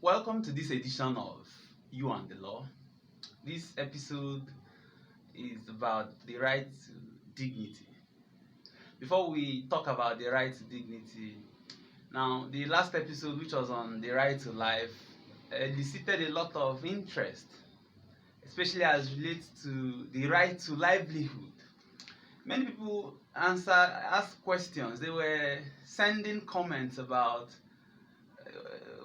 Welcome to this edition of You and the Law. This episode is about the right to dignity. Before we talk about the right to dignity, now the last episode, which was on the right to life, elicited a lot of interest, especially as relates to the right to livelihood. Many people asked questions. They were sending comments about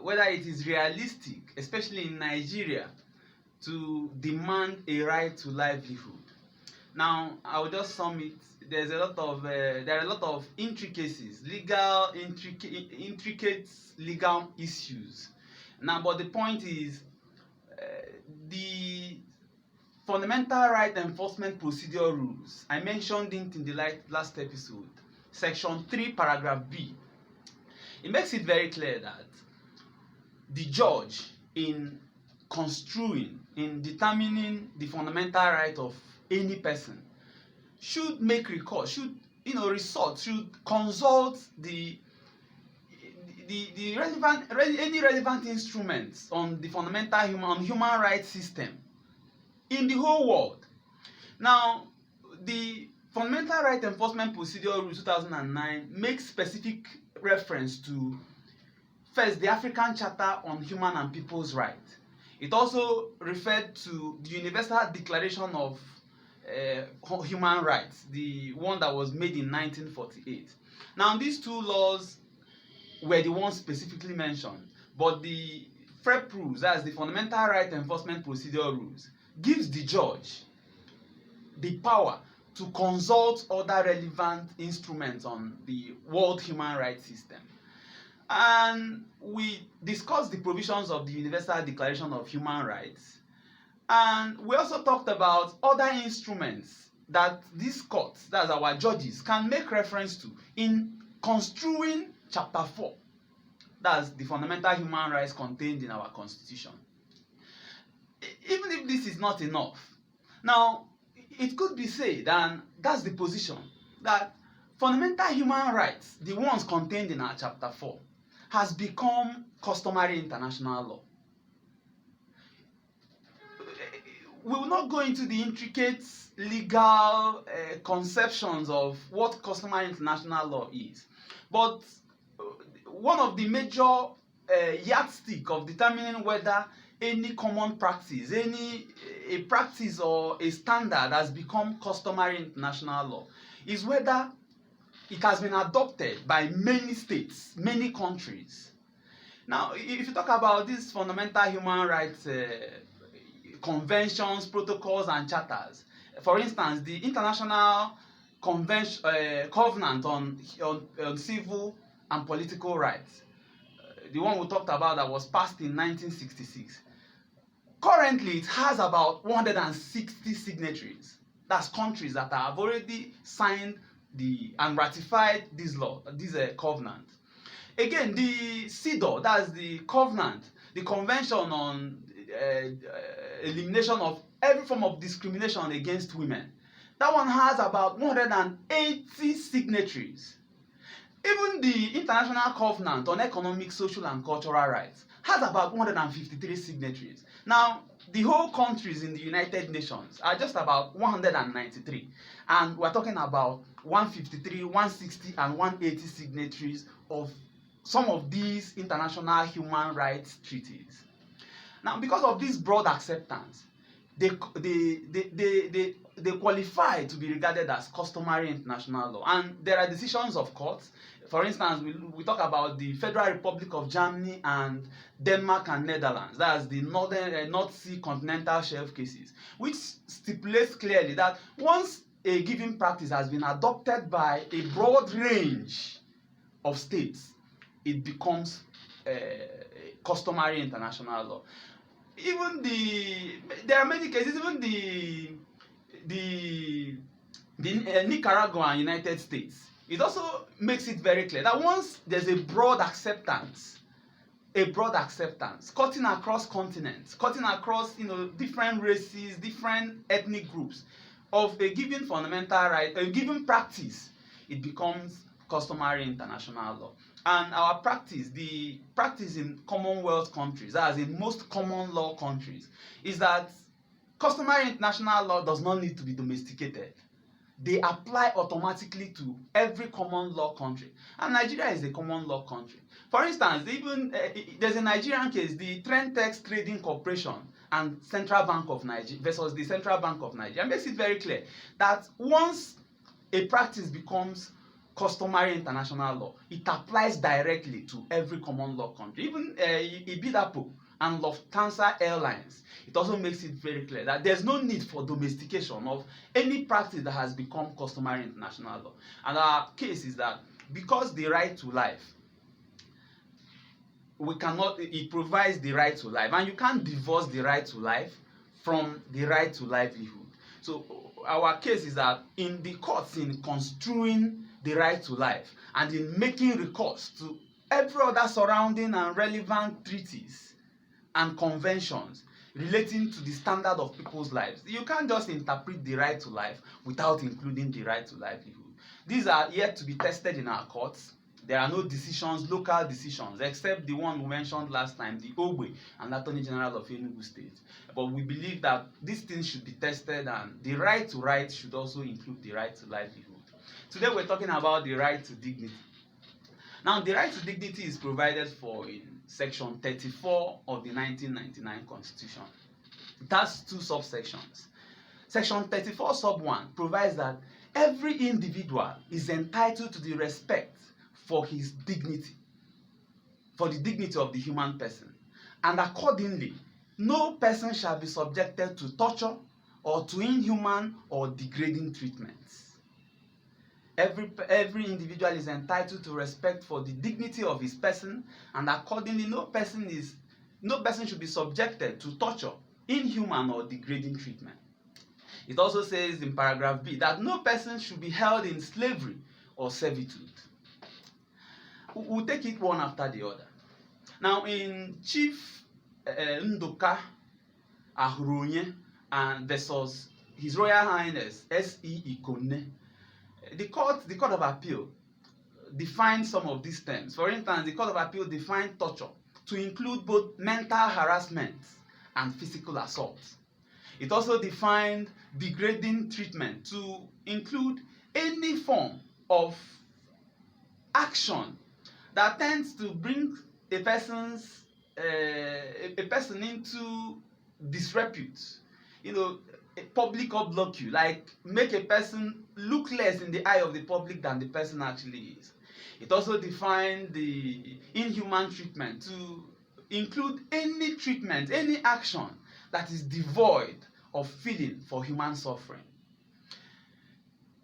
whether it is realistic, especially in Nigeria, to demand a right to livelihood. Now, I will just sum it. There are a lot of intricacies, intricate legal issues. Now, but the point is, the fundamental right enforcement procedure rules. I mentioned it in the last episode, section 3, paragraph B. It makes it very clear that the judge, in determining the fundamental right of any person, should make recourse, should consult the any relevant instruments on the fundamental human rights system in the whole world. Now, the Fundamental Right Enforcement Procedure Rule 2009 makes specific reference to, first, the African Charter on Human and People's Rights. It also referred to the Universal Declaration of Human Rights, the one that was made in 1948. Now, these two laws were the ones specifically mentioned, but the FREP rules, that's the Fundamental Right Enforcement Procedure Rules, gives the judge the power to consult other relevant instruments on the world human rights system. And we discussed the provisions of the Universal Declaration of Human Rights, and we also talked about other instruments that these courts, that's our judges, can make reference to in construing Chapter 4, that's the fundamental human rights contained in our Constitution. Even if this is not enough, now it could be said, and that's the position, that fundamental human rights, the ones contained in our Chapter 4, has become customary international law. We will not go into the intricate legal conceptions of what customary international law is, but one of the major yardstick of determining whether any common practice, a practice or a standard has become customary international law is whether it has been adopted by many states, many countries. Now, if you talk about these fundamental human rights conventions, protocols, and charters, for instance, the International Covenant on Civil and Political Rights, the one we talked about that was passed in 1966, currently it has about 160 signatories. That's countries that have already signed and ratified this law, this covenant. Again, the CEDAW, that's the covenant, the Convention on Elimination of every form of discrimination against women, that one has about 180 signatories. Even the International Covenant on Economic, Social, and Cultural Rights has about 153 signatories. Now, the whole countries in the United Nations are just about 193, and we're talking about 153, 160, and 180 signatories of some of these international human rights treaties. Now, because of this broad acceptance, they qualify to be regarded as customary international law, and there are decisions of courts. For instance, we talk about the Federal Republic of Germany and Denmark and Netherlands, that's the North Sea continental shelf cases, which stipulates clearly that once a given practice has been adopted by a broad range of states, it becomes customary international law. There are many cases, even the Nicaragua and United States, it also makes it very clear that once there's a broad acceptance, cutting across continents, cutting across different races, different ethnic groups, of a given fundamental right, a given practice, it becomes customary international law. And our practice, the practice in Commonwealth countries, as in most common law countries, is that customary international law does not need to be domesticated. They apply automatically to every common law country. And Nigeria is a common law country. For instance, even there's a Nigerian case, the Trentex Trading Corporation and Central Bank of Nigeria versus the Central Bank of Nigeria, makes it very clear that once a practice becomes customary international law, it applies directly to every common law country. Even Ibidapo and Lufthansa Airlines, it also makes it very clear that there's no need for domestication of any practice that has become customary international law. And our case is that because the right to life, it provides the right to life, and you can't divorce the right to life from the right to livelihood. So our case is that in the courts, in construing the right to life and in making recourse to every other surrounding and relevant treaties and conventions relating to the standard of people's lives, you can't just interpret the right to life without including the right to livelihood. These are yet to be tested in our courts. There are no decisions, local decisions, except the one we mentioned last time, the Ogbe and Attorney General of Enugu State. But we believe that these things should be tested, and the right to right should also include the right to livelihood. Today we're talking about the right to dignity. Now, the right to dignity is provided for in Section 34 of the 1999 Constitution. It has two subsections. Section 34 sub 1 provides that every individual is entitled to the respect for his dignity, for the dignity of the human person, and accordingly, no person shall be subjected to torture or to inhuman or degrading treatments. Every individual is entitled to respect for the dignity of his person, and accordingly, no person should be subjected to torture, inhuman or degrading treatment. It also says in paragraph B that no person should be held in slavery or servitude. We'll take it one after the other. Now, in Chief Nduka Ahuronye and versus His Royal Highness S.E. Ikonne, the Court of Appeal defined some of these terms. For instance, the Court of Appeal defined torture to include both mental harassment and physical assault. It also defined degrading treatment to include any form of action that tends to bring a person into disrepute, a public obloquy, like make a person look less in the eye of the public than the person actually is. It also defined the inhuman treatment to include any treatment, any action that is devoid of feeling for human suffering.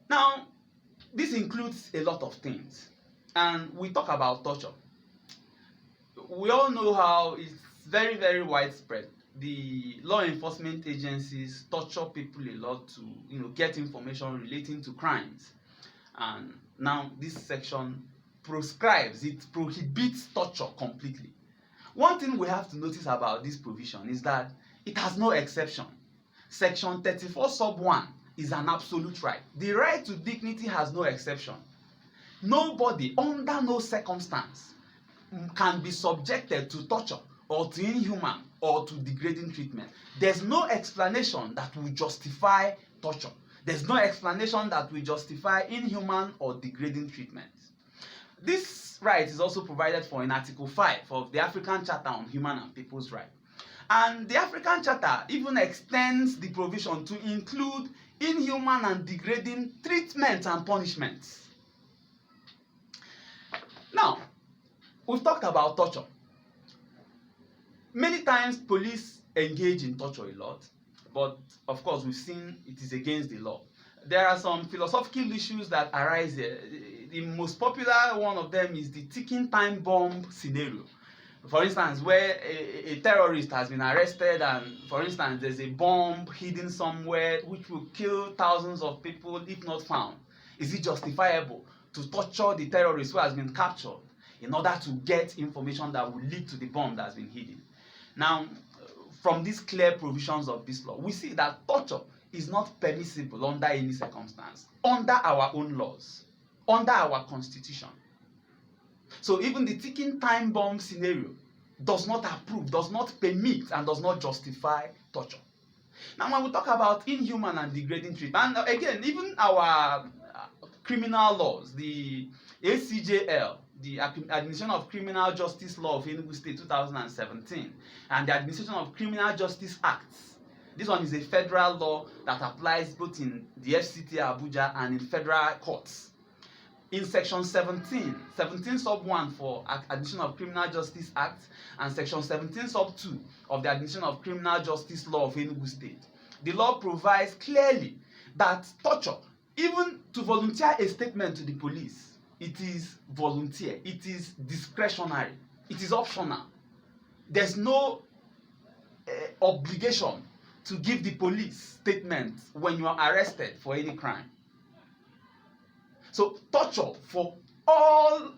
Now, this includes a lot of things, and we talk about torture. We all know how it's very, very widespread. The law enforcement agencies torture people a lot to, get information relating to crimes. And now this section proscribes, it prohibits torture completely. One thing we have to notice about this provision is that it has no exception. Section 34 sub 1 is an absolute right. The right to dignity has no exception. Nobody, under no circumstance, can be subjected to torture or to inhuman or to degrading treatment. There's no explanation that will justify torture. There's no explanation that will justify inhuman or degrading treatment. This right is also provided for in Article 5 of the African Charter on Human and People's Rights. And the African Charter even extends the provision to include inhuman and degrading treatment and punishments. Now, we've talked about torture. Many times police engage in torture a lot, but of course we've seen it is against the law. There are some philosophical issues that arise here. The most popular one of them is the ticking time bomb scenario. For instance, where a terrorist has been arrested and, for instance, there's a bomb hidden somewhere which will kill thousands of people if not found. Is it justifiable to torture the terrorist who has been captured in order to get information that will lead to the bomb that has been hidden? Now, from these clear provisions of this law, we see that torture is not permissible under any circumstance, under our own laws, under our constitution. So even the ticking time bomb scenario does not approve, does not permit, and does not justify torture. Now, when we talk about inhuman and degrading treatment, and again, even our criminal laws, the ACJL, the Administration of Criminal Justice Law of Enugu State 2017, and the Administration of Criminal Justice Acts. This one is a federal law that applies both in the FCT Abuja and in federal courts. In section 17 sub 1 for Administration of Criminal Justice Act and section 17 sub 2 of the Administration of Criminal Justice Law of Enugu State, the law provides clearly that torture, even to volunteer a statement to the police, it is volunteer, it is discretionary, it is optional. There's no obligation to give the police statement when you are arrested for any crime. So torture for all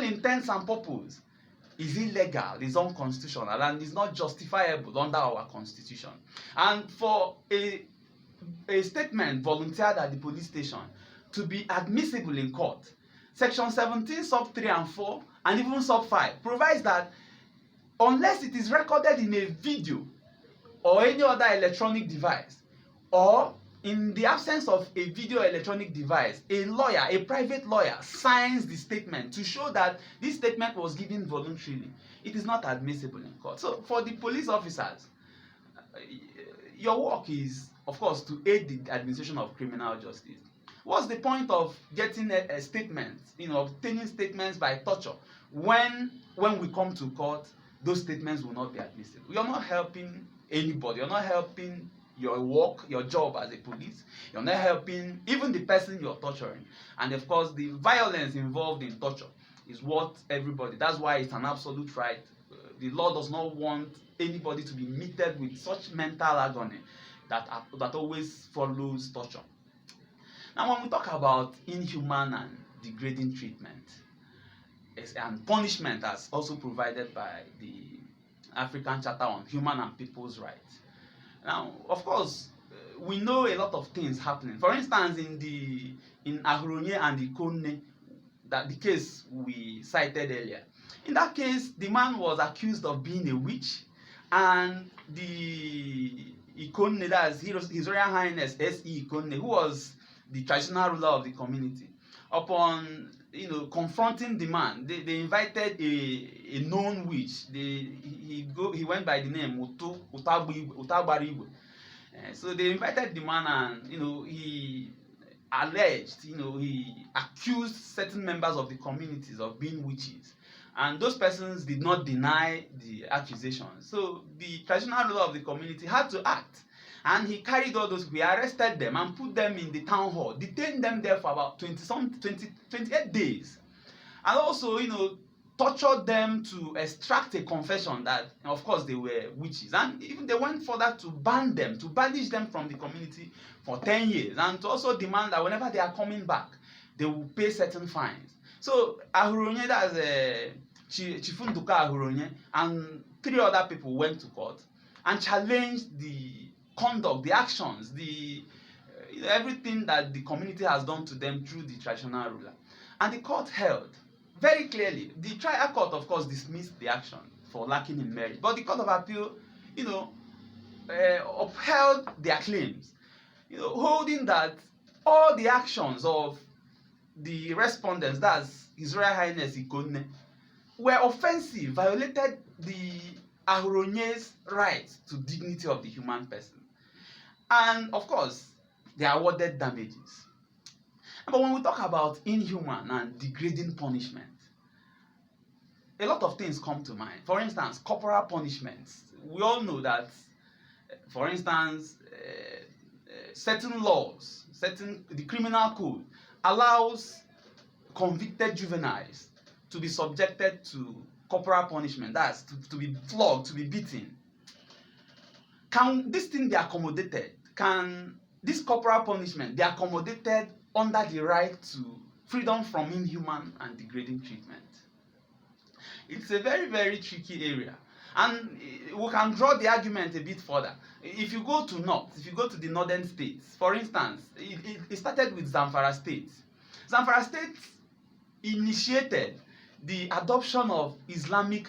intents and purposes is illegal, is unconstitutional, and is not justifiable under our constitution. And for a statement volunteered at the police station to be admissible in court, section 17 sub 3 and 4 and even sub 5 provides that unless it is recorded in a video or any other electronic device, or in the absence of a video electronic device, a lawyer, a private lawyer, signs the statement to show that this statement was given voluntarily, it is not admissible in court. So for the police officers, your work is, of course, to aid the administration of criminal justice. What's the point of getting a statement, obtaining statements by torture when we come to court, those statements will not be admissible? You're not helping anybody. You're not helping your work, your job as a police. You're not helping even the person you're torturing. And of course, the violence involved in torture is what everybody, that's why it's an absolute right. The law does not want anybody to be meted with such mental agony that always follows torture. Now, when we talk about inhuman and degrading treatment and punishment as also provided by the African Charter on Human and People's Rights. Now, of course, we know a lot of things happening. For instance, in Ahuronye and Ikonne, that the case we cited earlier. In that case, the man was accused of being a witch, and the Ikonne, that's His Royal Highness S.E. Ikonne, who was the traditional ruler of the community, upon confronting the man, they invited a known witch. He went by the name Utagbariigwe. So they invited the man, and he alleged, he accused certain members of the communities of being witches, and those persons did not deny the accusation. So the traditional ruler of the community had to act, and he carried all those. We arrested them and put them in the town hall, detained them there for about 28 days, and also tortured them to extract a confession that of course they were witches, and even they went further to ban them, to banish them from the community for 10 years, and to also demand that whenever they are coming back they will pay certain fines. So Ahuronye, that's Chifunduka Ahuronye, and 3 other people went to court and challenged the conduct, the actions, everything that the community has done to them through the traditional ruler. And the court held very clearly. The trial court, of course, dismissed the action for lacking in merit, but the Court of Appeal, upheld their claims, holding that all the actions of the respondents, that's His Royal Highness Ikonne, were offensive, violated the Ahuronye's right to dignity of the human person. And of course, they awarded damages. But when we talk about inhuman and degrading punishment, a lot of things come to mind. For instance, corporal punishments. We all know that, for instance, certain laws, the criminal code allows convicted juveniles to be subjected to corporal punishment. That's to be flogged, to be beaten. Can this thing be accommodated? Can this corporal punishment be accommodated under the right to freedom from inhuman and degrading treatment? It's a very, very tricky area. And we can draw the argument a bit further. If you go to the northern states, for instance, it started with Zamfara State. Zamfara State initiated the adoption of Islamic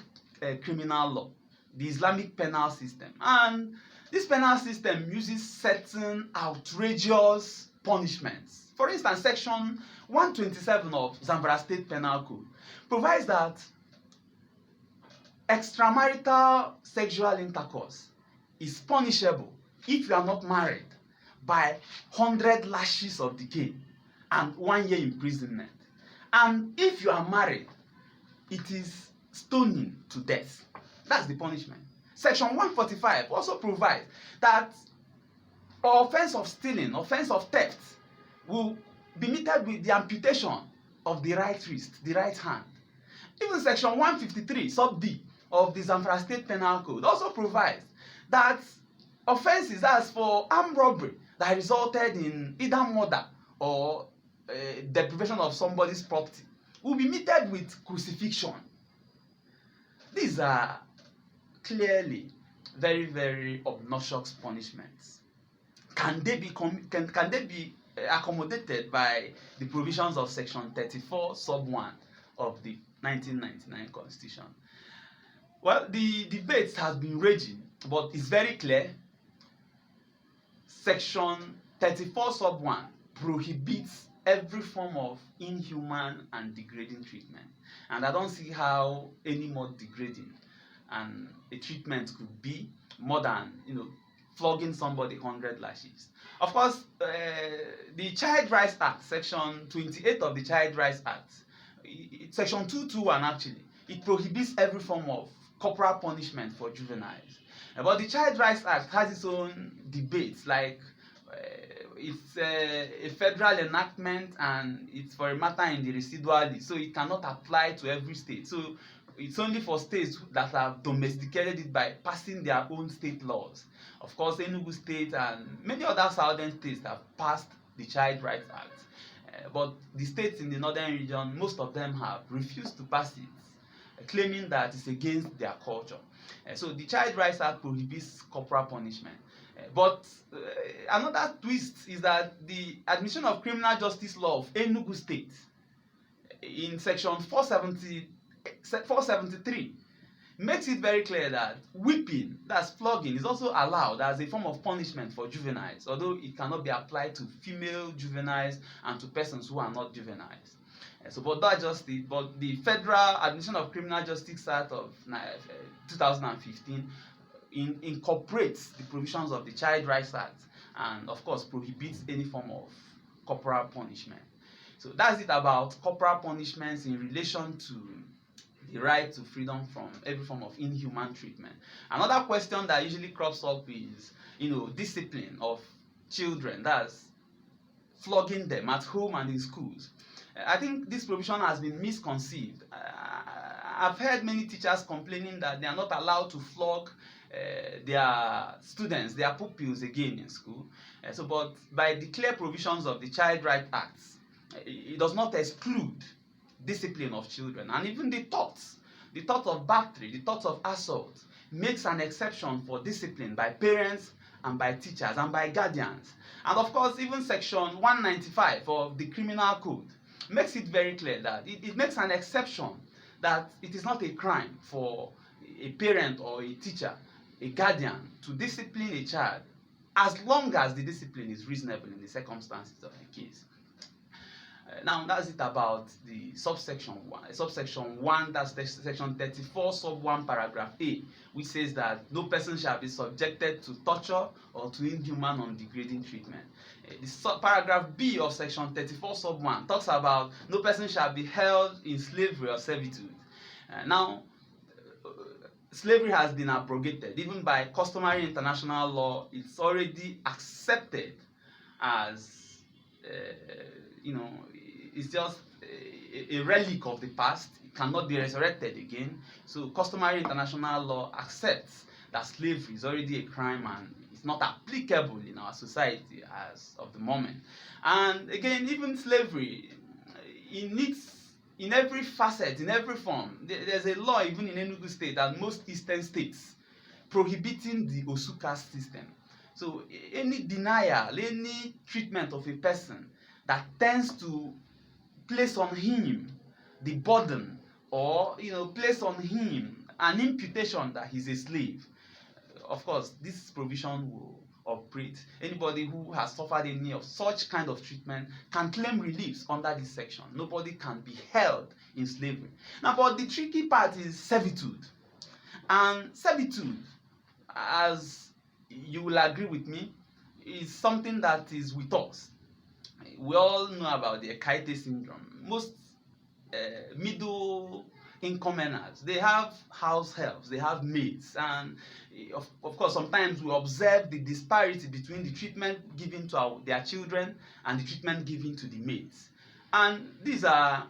criminal law, the Islamic penal system. And this penal system uses certain outrageous punishments. For instance, section 127 of Zamfara State Penal Code provides that extramarital sexual intercourse is punishable if you are not married by 100 lashes of the cane and 1 year imprisonment. And if you are married, it is stoning to death. That's the punishment. Section 145 also provides that offense of stealing, offense of theft will be meted with the amputation of the right wrist, the right hand. Even section 153 sub D of the Zamfara State Penal Code also provides that offenses as for armed robbery that resulted in either murder or deprivation of somebody's property will be meted with crucifixion. These are clearly very, very obnoxious punishments. Can they be accommodated by the provisions of section 34 sub 1 of the 1999 Constitution? Well, the debate has been raging, but it's very clear. Section 34 sub 1 prohibits every form of inhuman and degrading treatment. And I don't see how any more degrading and a treatment could be more than, flogging somebody 100 lashes. Of course, the Child Rights Act, section 28 of the Child Rights Act, section 221 actually, it prohibits every form of corporal punishment for juveniles. But the Child Rights Act has its own debates, like it's a federal enactment and it's for a matter in the residual list, so it cannot apply to every state. So it's only for states that have domesticated it by passing their own state laws. Of course, Enugu State and many other southern states have passed the Child Rights Act. But the states in the northern region, most of them have refused to pass it, claiming that it's against their culture. So the Child Rights Act prohibits corporal punishment. But another twist is that the Administration of Criminal Justice Law of Enugu State, in section 473, makes it very clear that whipping, that's flogging, is also allowed as a form of punishment for juveniles, although it cannot be applied to female juveniles and to persons who are not juveniles. But not just but the Federal Administration of Criminal Justice Act of 2015 incorporates the provisions of the Child Rights Act and, of course, prohibits any form of corporal punishment. So that's it about corporal punishments in relation to the right to freedom from every form of inhuman treatment. Another question that usually crops up is, discipline of children, that's flogging them at home and in schools. I think this provision has been misconceived. I've heard many teachers complaining that they are not allowed to flog their students, their pupils again in school. But by the clear provisions of the Child Rights Act, it does not exclude discipline of children. And even the thought of battery, the thought of assault, makes an exception for discipline by parents and by teachers and by guardians. And of course, even section 195 of the Criminal Code makes it very clear that it makes an exception that it is not a crime for a parent or a teacher, a guardian, to discipline a child as long as the discipline is reasonable in the circumstances of the case. Now that's it about the subsection 1. Subsection 1, that's section 34 sub 1 paragraph A, which says that no person shall be subjected to torture or to inhuman or degrading treatment. The paragraph B of section 34 sub 1 talks about no person shall be held in slavery or servitude. Slavery has been abrogated. Even by customary international law, it's already accepted as it's just a relic of the past. It cannot be resurrected again. So customary international law accepts that slavery is already a crime and it's not applicable in our society as of the moment. And again, even slavery, in every facet, in every form, there's a law even in Enugu State and most eastern states prohibiting the Osu caste system. So any denial, any treatment of a person that tends to place on him the burden or place on him an imputation that he's a slave. Of course, this provision will operate. Anybody who has suffered any of such kind of treatment can claim reliefs under this section. Nobody can be held in slavery. Now, but the tricky part is servitude. And servitude, as you will agree with me, is something that is with us. We all know about the Ekaete syndrome. Most middle income earners, they have house helps, they have maids, and of course sometimes we observe the disparity between the treatment given to their children and the treatment given to the maids. And these are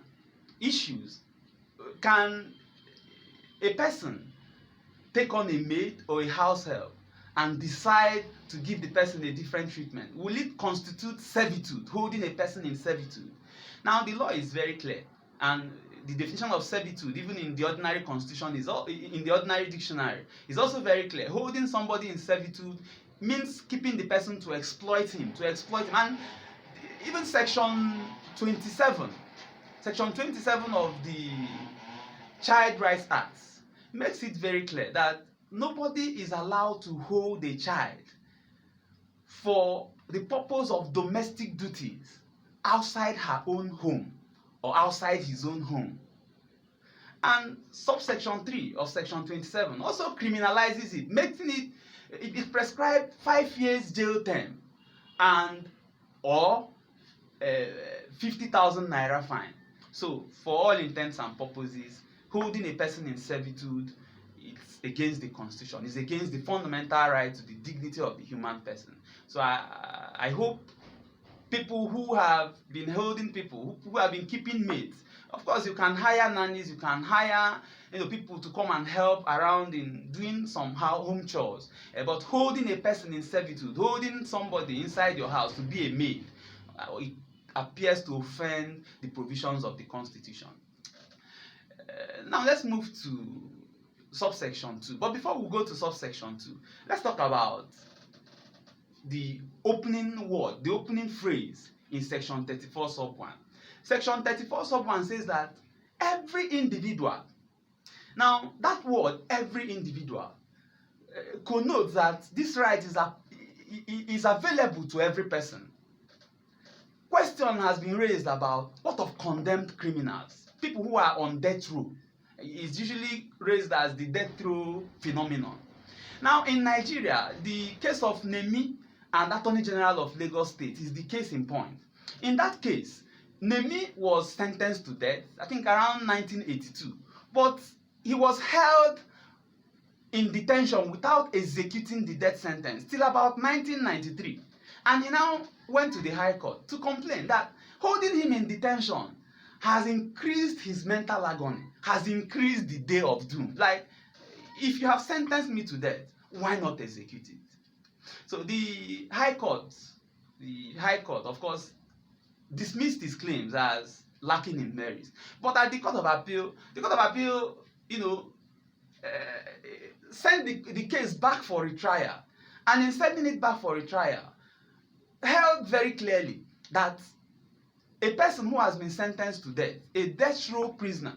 issues. Can a person take on a maid or a house help and decide to give the person a different treatment? Will it constitute servitude, holding a person in servitude? Now, the law is very clear, and the definition of servitude, even in the ordinary constitution, in the ordinary dictionary, is also very clear. Holding somebody in servitude means keeping the person to exploit him, and even section 27 of the Child Rights Act makes it very clear that nobody is allowed to hold a child for the purpose of domestic duties outside her own home or outside his own home. And subsection 3 of section 27 also criminalizes it, making it prescribed 5 years jail term and or 50,000 naira fine. So for all intents and purposes, holding a person in servitude, it's against the constitution, it's against the fundamental right to the dignity of the human person. So I hope people who have been holding people, who have been keeping maids, of course you can hire nannies, you can hire people to come and help around in doing some home chores, but holding a person in servitude, holding somebody inside your house to be a maid, it appears to offend the provisions of the Constitution. Now let's move to subsection 2. But before we go to subsection 2, let's talk about the opening word, the opening phrase in section 34 sub 1. Section 34 sub 1 says that every individual. Now that word, every individual, connotes that this right is available to every person. Question has been raised about what of condemned criminals, people who are on death row. It's usually raised as the death row phenomenon. Now in Nigeria, the case of Nemi and Attorney General of Lagos State is the case in point. In that case, Nemi was sentenced to death, I think around 1982, but he was held in detention without executing the death sentence till about 1993. And he now went to the High Court to complain that holding him in detention has increased his mental agony, has increased the day of doom. Like, if you have sentenced me to death, why not execute it? So the High Court, of course, dismissed his claims as lacking in merit. But at the Court of Appeal, sent the case back for retrial. And in sending it back for retrial, held very clearly that a person who has been sentenced to death, a death row prisoner,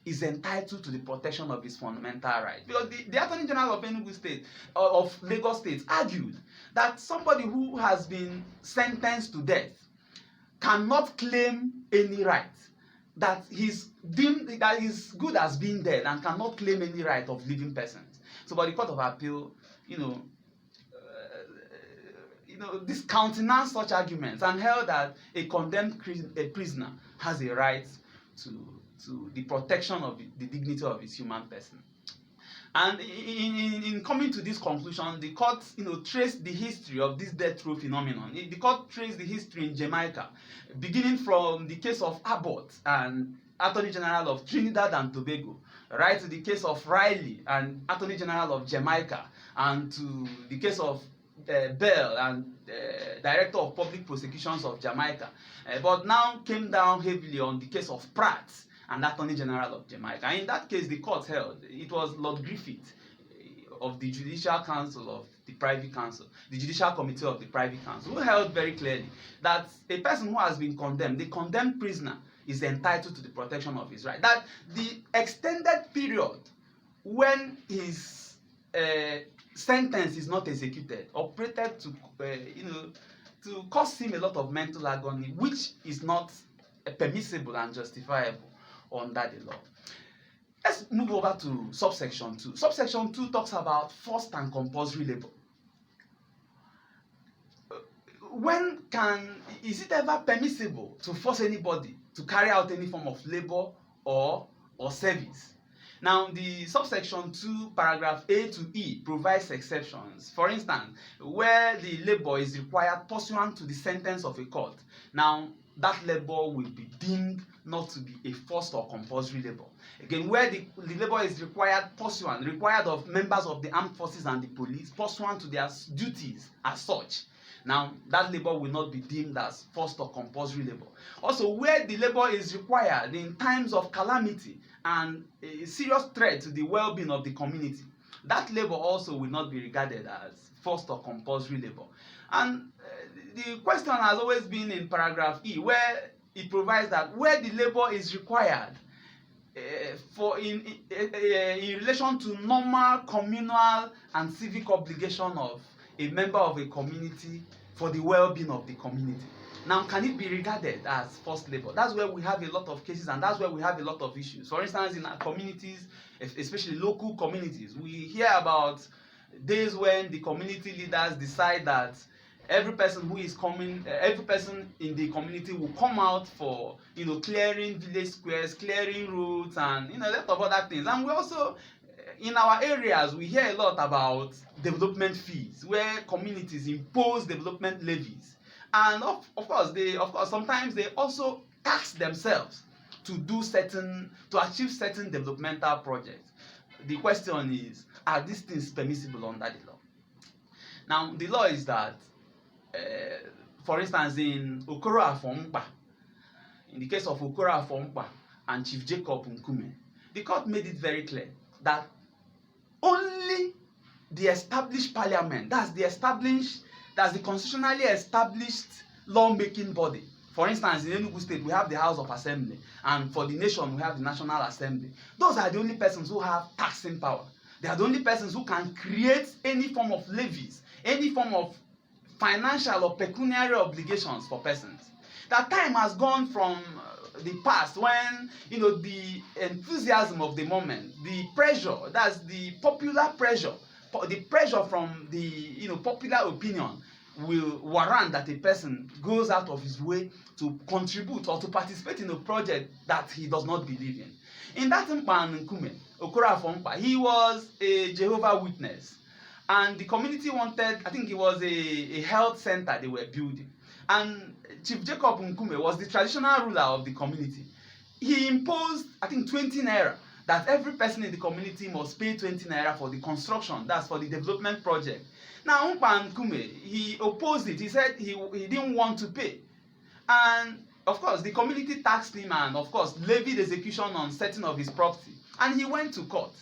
is entitled to the protection of his fundamental right. Because the Attorney General of Enugu State, of Lagos State, argued that somebody who has been sentenced to death cannot claim any right, that his good as being dead, and cannot claim any right of living persons. So, but the Court of Appeal, discountenance such arguments and held that a condemned prisoner has a right to the protection of the dignity of his human person. And in coming to this conclusion, the court traced the history of this death row phenomenon. The court traced the history in Jamaica, beginning from the case of Abbott and Attorney General of Trinidad and Tobago, right to the case of Riley and Attorney General of Jamaica, and to the case of Bell and Director of Public Prosecutions of Jamaica, but now came down heavily on the case of Pratt and Attorney General of Jamaica. And in that case, the court held, it was Lord Griffith of the Judicial Council of the Privy Council, the Judicial Committee of the Privy Council, who held very clearly that a person who has been condemned, the condemned prisoner, is entitled to the protection of his right. That the extended period when his sentence is not executed operated to to cause him a lot of mental agony, which is not permissible and justifiable under the law. Let's move over to subsection 2. Subsection 2 talks about forced and compulsory labor. Is it ever permissible to force anybody to carry out any form of labor or service? Now, the subsection 2, paragraph A to E provides exceptions. For instance, where the labor is required pursuant to the sentence of a court. Now, that labor will be deemed not to be a forced or compulsory labor. Again, where the labor is required of members of the armed forces and the police pursuant to their duties as such. Now, that labor will not be deemed as forced or compulsory labor. Also, where the labor is required in times of calamity and a serious threat to the well-being of the community, that labor also will not be regarded as forced or compulsory labor. And the question has always been in paragraph E, where it provides that where the labor is required in relation to normal communal and civic obligation of a member of a community for the well-being of the community. Now, can it be regarded as forced labor? That's where we have a lot of cases, and that's where we have a lot of issues. For instance, in our communities, especially local communities, we hear about days when the community leaders decide that every person in the community will come out for clearing village squares, clearing roads, and a lot of other things. And we also, in our areas, we hear a lot about development fees, where communities impose development levies, and of course sometimes they also tax themselves to achieve certain developmental projects. The question is, are these things permissible under the law? Now, the law is that, for instance, in the case of Okoro Afomkpa and Chief Jacob Nkume, the court made it very clear that only the established parliament, that's the constitutionally established lawmaking body. For instance, in Enugu State, we have the House of Assembly, and for the nation, we have the National Assembly. Those are the only persons who have taxing power. They are the only persons who can create any form of levies, any form of financial or pecuniary obligations for persons. That time has gone from the past when the enthusiasm of the moment, the pressure, that's the popular pressure, the pressure from the popular opinion will warrant that a person goes out of his way to contribute or to participate in a project that he does not believe in. In that Nkume, Okoro Afomkpa, he was a Jehovah's Witness, and the community wanted, I think it was a health center they were building, and Chief Jacob Nkume was the traditional ruler of the community. He imposed, I think, 20 naira, that every person in the community must pay 20 naira for the construction, that's for the development project. Now, Nkume, he opposed it. He said he didn't want to pay. And of course, the community taxed him and, of course, levied execution on certain of his property. And he went to court.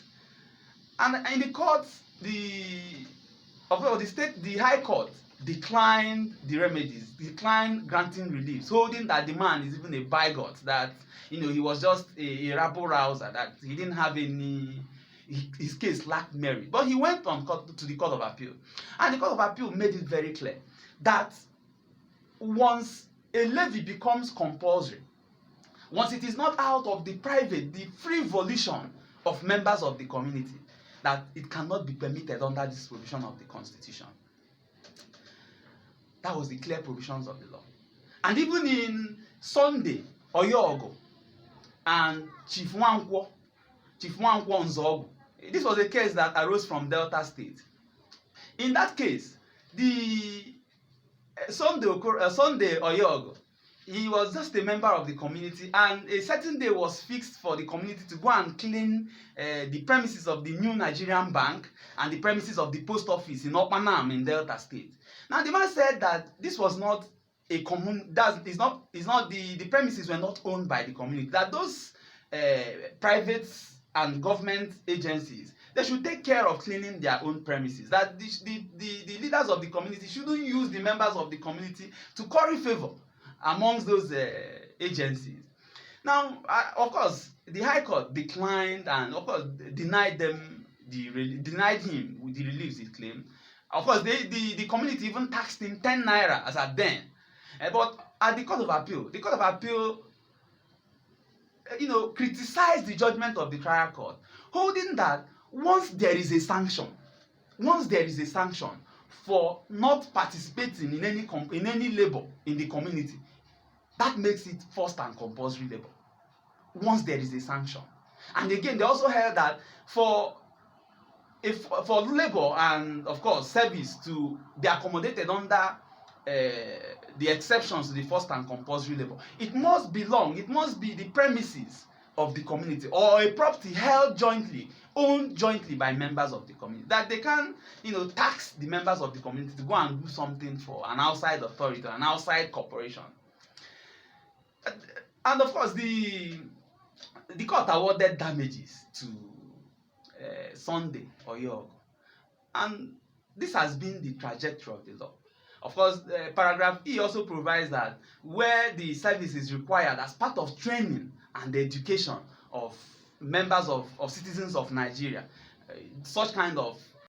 And in the court, the High Court declined the remedies, declined granting reliefs, holding that the man is even a bigot, that he was just a rabble-rouser, that he didn't have his case lacked merit. But he went on to the Court of Appeal, and the Court of Appeal made it very clear that once a levy becomes compulsory, once it is not out of the free volition of members of the community, that it cannot be permitted under this provision of the Constitution. That was the clear provisions of the law. And even in Sunday Oyogo and Chief Nwankwo Nzogu, this was a case that arose from Delta State. In that case, the Sunday Oyogo, he was just a member of the community, and a certain day was fixed for the community to go and clean the premises of the New Nigerian Bank and the premises of the post office in Opanam in Delta State. Now, the man said that this was not a common, the premises were not owned by the community, that those private and government agencies, they should take care of cleaning their own premises, that the leaders of the community shouldn't use the members of the community to curry favor amongst those agencies. Now, of course, the High Court declined and, of course, denied denied him with the reliefs he claimed. Of course, the community even taxed him 10 naira as at then. But at the Court of Appeal, criticized the judgment of the trial court, holding that once there is a sanction for not participating in any labor in the community, that makes it forced and compulsory labor. Once there is a sanction. And again, they also held that for labor and, of course, service to be accommodated under the exceptions to the forced and compulsory labor, it must be the premises of the community or a property owned jointly by members of the community, that they can tax the members of the community to go and do something for an outside authority, an outside corporation. And of course, the court awarded damages to Sunday Oyogo, and this has been the trajectory of the law. Of course, paragraph E also provides that where the service is required as part of training and education of members of citizens of Nigeria, such kind of